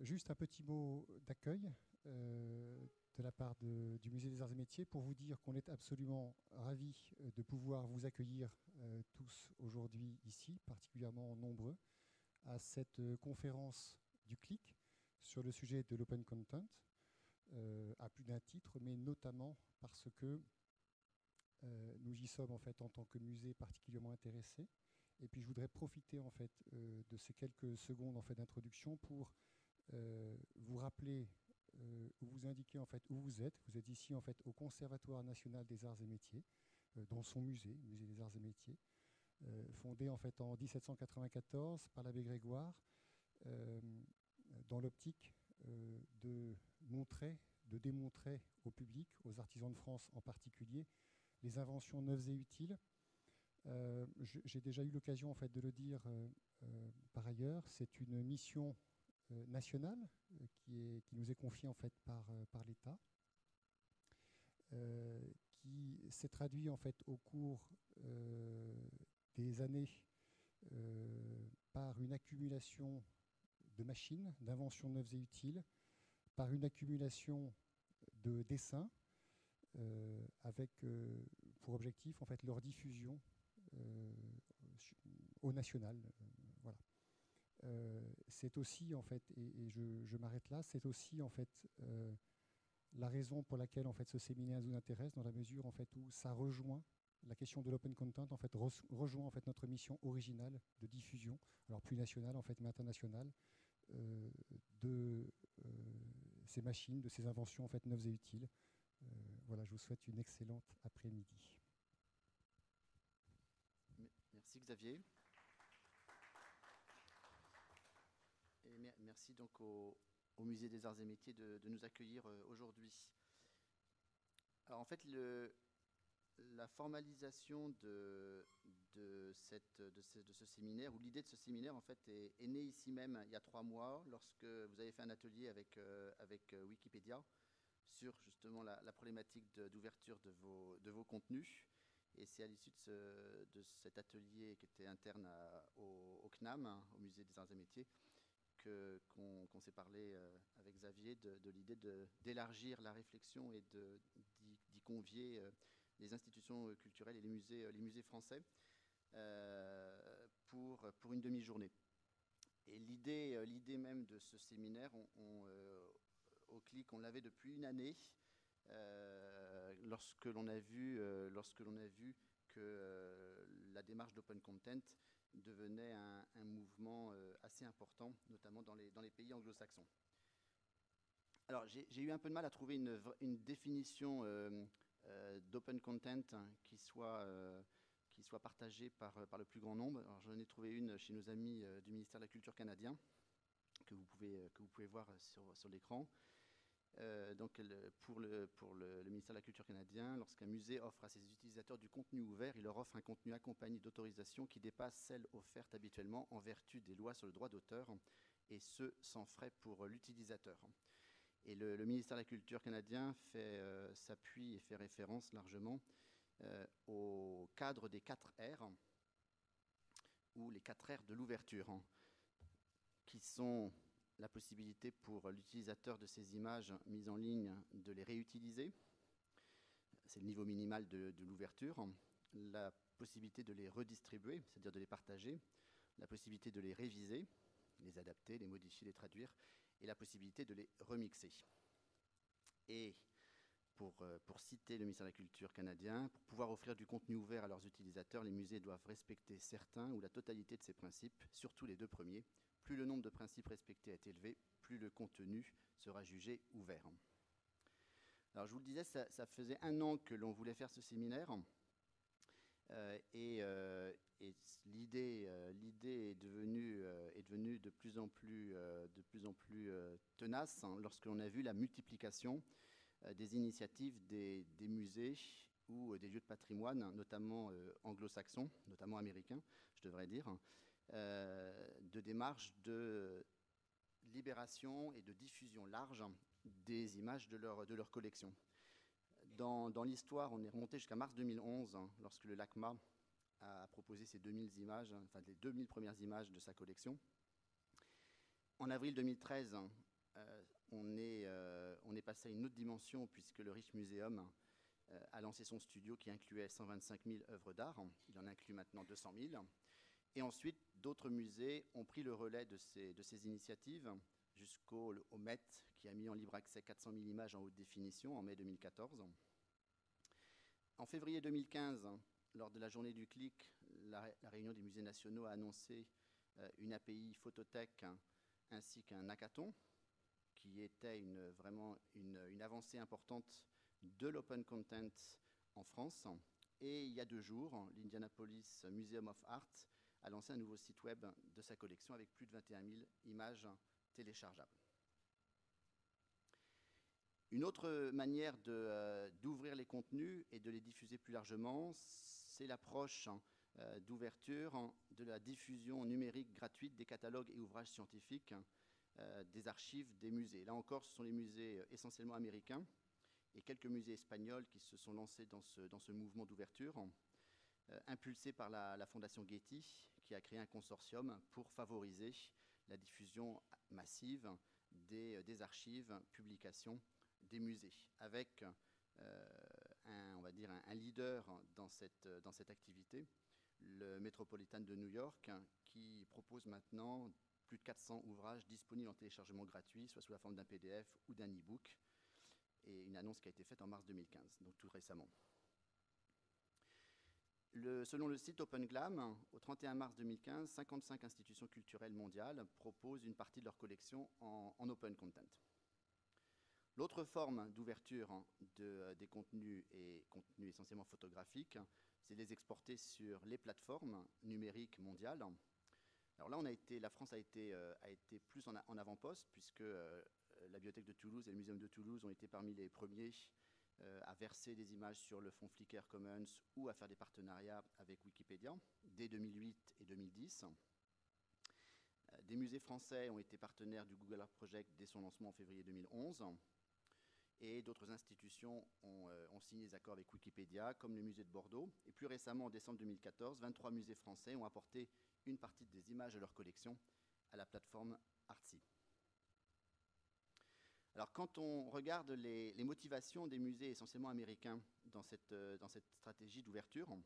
Juste un petit mot d'accueil de la part du Musée des Arts et Métiers pour vous dire qu'on est absolument ravis de pouvoir vous accueillir tous aujourd'hui ici, particulièrement nombreux, à cette conférence du CLIC sur le sujet de l'open content, à plus d'un titre, mais notamment parce que nous y sommes en fait en tant que musée particulièrement intéressés. Et puis je voudrais profiter en fait de ces quelques secondes en fait d'introduction pour vous rappeler ou vous indiquer en fait où vous êtes. Vous êtes ici en fait au Conservatoire national des arts et métiers, dans son musée, musée des arts et métiers, fondé en fait en 1794 par l'abbé Grégoire, euh, dans l'optique de montrer, de démontrer au public, aux artisans de France en particulier, les inventions neuves et utiles. J'ai déjà eu l'occasion en fait de le dire par ailleurs, c'est une mission nationale qui nous est confiée en fait par l'État, qui s'est traduit en fait au cours des années par une accumulation de machines, d'inventions neuves et utiles, par une accumulation de dessins avec pour objectif en fait leur diffusion au national. Voilà. C'est aussi en fait, et je m'arrête là, c'est aussi en fait la raison pour laquelle en fait ce séminaire nous intéresse, dans la mesure en fait où ça rejoint la question de l'open content, en fait rejoint en fait notre mission originale de diffusion, alors plus nationale en fait mais internationale, euh, de ces machines, de ces inventions en fait neuves et utiles. Voilà, je vous souhaite une excellente après-midi. Merci Xavier. Et merci donc au Musée des Arts et Métiers de nous accueillir aujourd'hui. Alors en fait, la formalisation de ce séminaire, ou l'idée de ce séminaire en fait est née ici même il y a 3 mois, lorsque vous avez fait un atelier avec Wikipédia sur justement la problématique d'ouverture de vos contenus. Et c'est à l'issue de cet atelier qui était interne au CNAM, hein, au Musée des Arts et Métiers, qu'on s'est parlé avec Xavier de l'idée d'élargir la réflexion et d'y convier les institutions culturelles et les musées français pour une demi-journée. Et l'idée même de ce séminaire, au CLIC, on l'avait depuis une année, lorsque l'on a vu que la démarche d'open content devenait un mouvement assez important, notamment dans les pays anglo-saxons. Alors, j'ai eu un peu de mal à trouver une définition d'open content qui soit partagée par le plus grand nombre. Alors, j'en ai trouvé une chez nos amis du ministère de la Culture canadien, que vous pouvez voir sur l'écran. Donc, pour le ministère de la Culture canadien, lorsqu'un musée offre à ses utilisateurs du contenu ouvert, il leur offre un contenu accompagné d'autorisation qui dépasse celle offerte habituellement en vertu des lois sur le droit d'auteur, et ce, sans frais pour l'utilisateur. Et le ministère de la Culture canadien s'appuie et fait référence largement au cadre des 4 R, ou les 4 R de l'ouverture, qui sont la possibilité pour l'utilisateur de ces images mises en ligne de les réutiliser. C'est le niveau minimal de l'ouverture. La possibilité de les redistribuer, c'est-à-dire de les partager. La possibilité de les réviser, les adapter, les modifier, les traduire. Et la possibilité de les remixer. Et pour citer le ministère de la Culture canadien, pour pouvoir offrir du contenu ouvert à leurs utilisateurs, les musées doivent respecter certains ou la totalité de ces principes, surtout les 2 premiers. Plus le nombre de principes respectés est élevé, plus le contenu sera jugé ouvert. Alors, je vous le disais, ça faisait 1 an que l'on voulait faire ce séminaire. Et l'idée est devenue de plus en plus tenace, hein, lorsque l'on a vu la multiplication des initiatives des musées ou des lieux de patrimoine, notamment anglo-saxons, notamment américains, je devrais dire, de démarches de libération et de diffusion large des images de leur collection. Dans l'histoire, on est remonté jusqu'à mars 2011, hein, lorsque le LACMA a proposé ces 2000 images, enfin les 2000 premières images de sa collection. En avril 2013, on est passé à une autre dimension puisque le Rich Museum a lancé son studio qui incluait 125 000 œuvres d'art. Il en inclut maintenant 200 000. Et ensuite, d'autres musées ont pris le relais de ces initiatives jusqu'au Met, qui a mis en libre accès 400 000 images en haute définition en mai 2014. En février 2015, lors de la journée du clic, la réunion des musées nationaux a annoncé une API photothèque ainsi qu'un hackathon, qui était vraiment une avancée importante de l'open content en France. Et il y a 2 jours, l'Indianapolis Museum of Art a lancé un nouveau site web de sa collection avec plus de 21 000 images téléchargeables. Une autre manière d'ouvrir les contenus et de les diffuser plus largement, c'est l'approche d'ouverture de la diffusion numérique gratuite des catalogues et ouvrages scientifiques des archives des musées. Là encore, ce sont les musées essentiellement américains et quelques musées espagnols qui se sont lancés dans ce mouvement d'ouverture, impulsé par la Fondation Getty, qui a créé un consortium pour favoriser la diffusion massive des archives, publications des musées, avec on va dire un leader dans cette activité, le Metropolitan de New York, qui propose maintenant plus de 400 ouvrages disponibles en téléchargement gratuit, soit sous la forme d'un PDF ou d'un e-book, et une annonce qui a été faite en mars 2015, donc tout récemment. Selon le site OpenGlam, au 31 mars 2015, 55 institutions culturelles mondiales proposent une partie de leur collection en open content. L'autre forme d'ouverture des contenus, et contenus essentiellement photographiques, c'est de les exporter sur les plateformes numériques mondiales. Alors là, la France a été plus en avant-poste, puisque la Bibliothèque de Toulouse et le Muséum de Toulouse ont été parmi les premiers à verser des images sur le fonds Flickr Commons ou à faire des partenariats avec Wikipédia dès 2008 et 2010. Des musées français ont été partenaires du Google Art Project dès son lancement en février 2011. Et d'autres institutions ont signé des accords avec Wikipédia, comme le musée de Bordeaux. Et plus récemment, en décembre 2014, 23 musées français ont apporté une partie des images de leur collection à la plateforme Artsy. Alors, quand on regarde les motivations des musées essentiellement américains dans cette stratégie d'ouverture,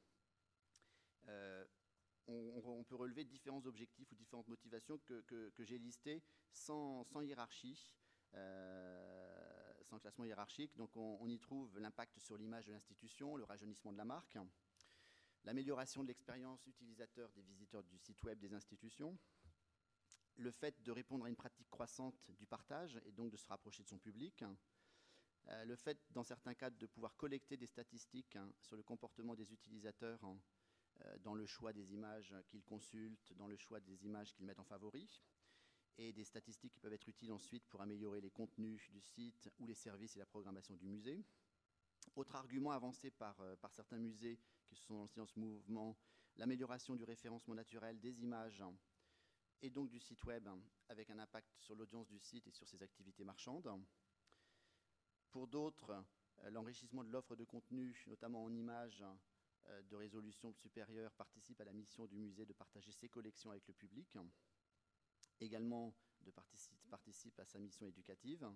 on peut relever différents objectifs ou différentes motivations que j'ai listées sans hiérarchie, sans classement hiérarchique. Donc on y trouve l'impact sur l'image de l'institution, le rajeunissement de la marque, l'amélioration de l'expérience utilisateur des visiteurs du site web des institutions, le fait de répondre à une pratique croissante du partage et donc de se rapprocher de son public, le fait, dans certains cas, de pouvoir collecter des statistiques sur le comportement des utilisateurs dans le choix des images qu'ils consultent, dans le choix des images qu'ils mettent en favori, et des statistiques qui peuvent être utiles ensuite pour améliorer les contenus du site ou les services et la programmation du musée. Autre argument avancé par certains musées qui se sont lancés dans ce mouvement, l'amélioration du référencement naturel des images et donc du site web, avec un impact sur l'audience du site et sur ses activités marchandes. Pour d'autres, l'enrichissement de l'offre de contenu, notamment en images de résolution supérieure, participe à la mission du musée de partager ses collections avec le public. Également, participe à sa mission éducative.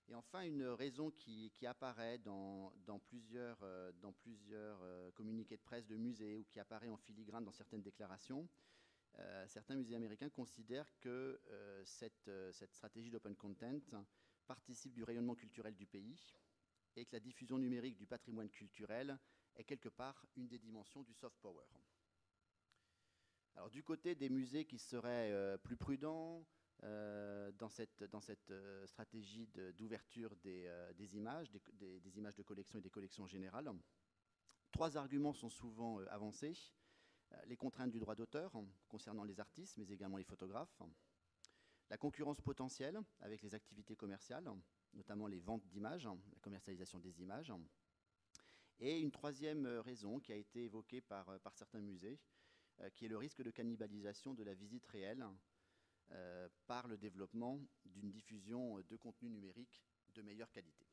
Et enfin, une raison qui apparaît dans plusieurs communiqués de presse de musées ou qui apparaît en filigrane dans certaines déclarations. Certains musées américains considèrent que cette stratégie d'open content participe du rayonnement culturel du pays et que la diffusion numérique du patrimoine culturel est quelque part une des dimensions du soft power. Alors du côté des musées qui seraient plus prudents dans cette stratégie d'ouverture des images, des images de collection et des collections générales, 3 arguments sont souvent avancés. Les contraintes du droit d'auteur concernant les artistes, mais également les photographes. La concurrence potentielle avec les activités commerciales, notamment les ventes d'images, la commercialisation des images. Et une 3e raison qui a été évoquée par certains musées, qui est le risque de cannibalisation de la visite réelle par le développement d'une diffusion de contenu numérique de meilleure qualité.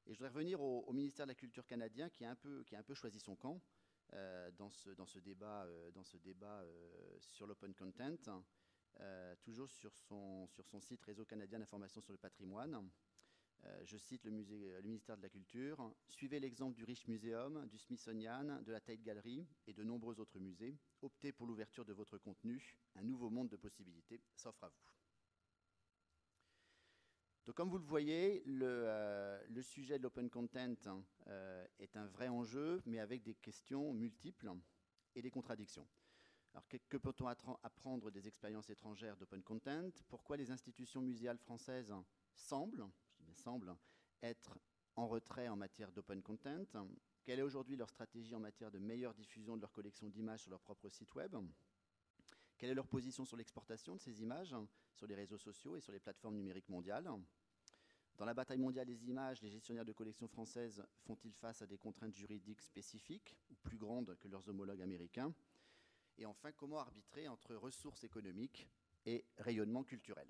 Et je voudrais revenir au ministère de la Culture canadien qui a un peu choisi son camp. dans ce débat, sur l'open content, toujours sur son site Réseau canadien d'information sur le patrimoine. Je cite le ministère de la Culture. « Suivez l'exemple du Rich Museum, du Smithsonian, de la Tate Gallery et de nombreux autres musées. Optez pour l'ouverture de votre contenu. Un nouveau monde de possibilités s'offre à vous. » Donc, comme vous le voyez, le sujet de l'open content est un vrai enjeu, mais avec des questions multiples et des contradictions. Alors, que peut-on apprendre des expériences étrangères d'open content? Pourquoi les institutions muséales françaises semblent être en retrait en matière d'open content? Quelle est aujourd'hui leur stratégie en matière de meilleure diffusion de leur collection d'images sur leur propre site web? Quelle est leur position sur l'exportation de ces images sur les réseaux sociaux et sur les plateformes numériques mondiales? Dans la bataille mondiale des images, les gestionnaires de collections françaises font-ils face à des contraintes juridiques spécifiques ou plus grandes que leurs homologues américains? Et enfin, comment arbitrer entre ressources économiques et rayonnement culturel?